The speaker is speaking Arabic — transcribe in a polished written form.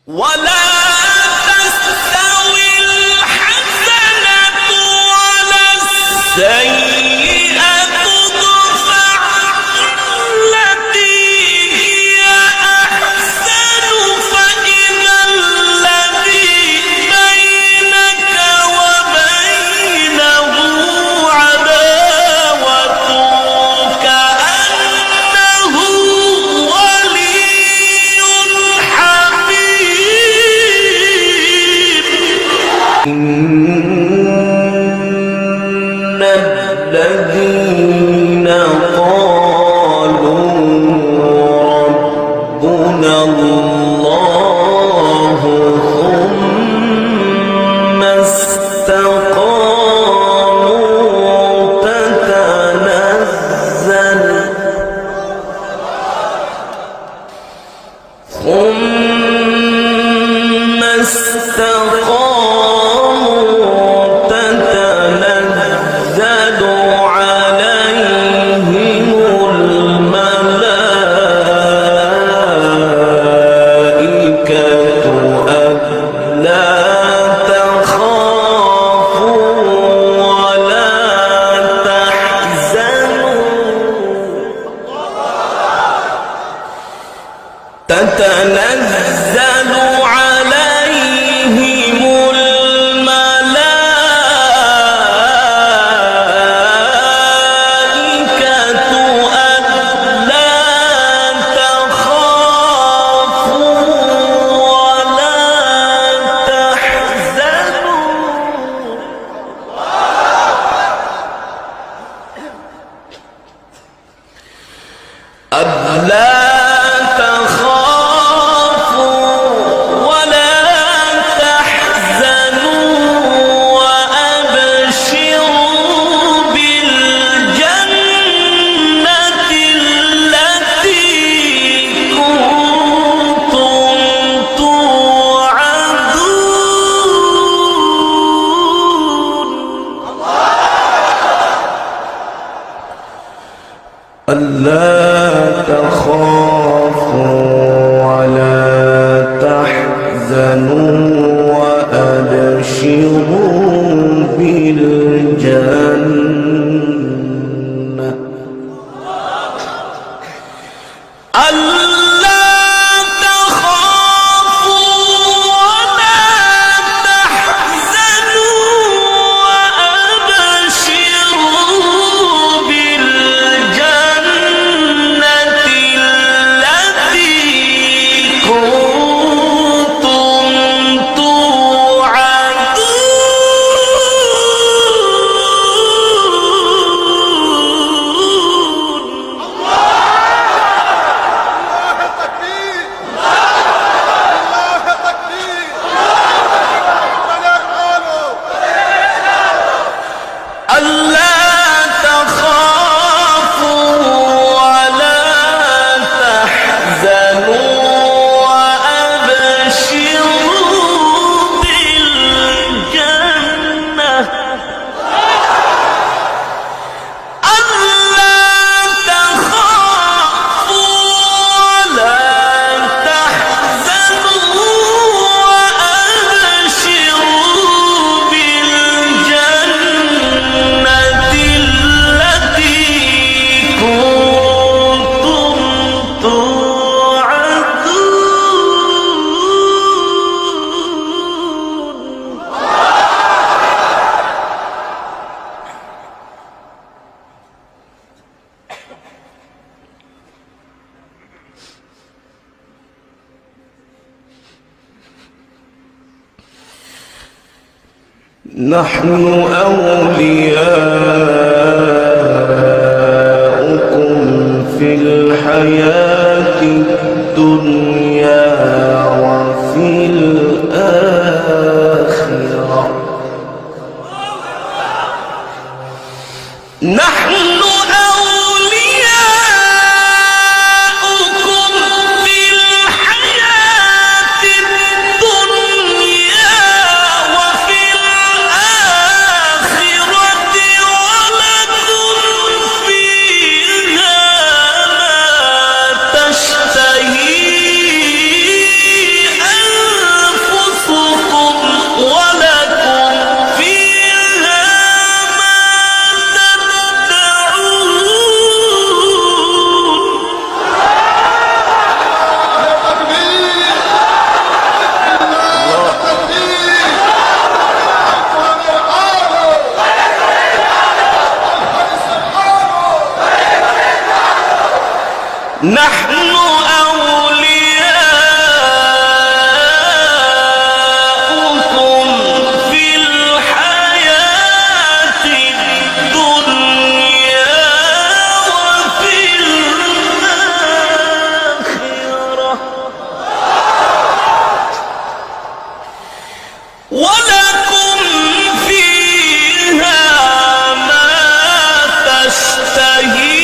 ولا تستوي الحسنة ولا السيئة ادفع بالتي هي أحسن فإذا الذي بينك وبينه عداوة كأنه ولي حميم. إن الذين قالوا ربنا الله ثم استقاموا تتنزل عليهم الملائكة ألا تخافوا ولا تحزنوا تتنزل عليهم الملائكة ألا تخافوا ولا تحزنوا ألا ألا تخافوا ولا تحزنوا وأبشروا بالجنة ألا تخافوا ولا تحزنوا وأبشروا بالجنة التي كنتم نحن أولياؤكم في الحياة الدنيا وفي الآخرة نحن نحن أولياؤكم في الحياة الدنيا وفي الآخرة ولكم فيها ما تشتهي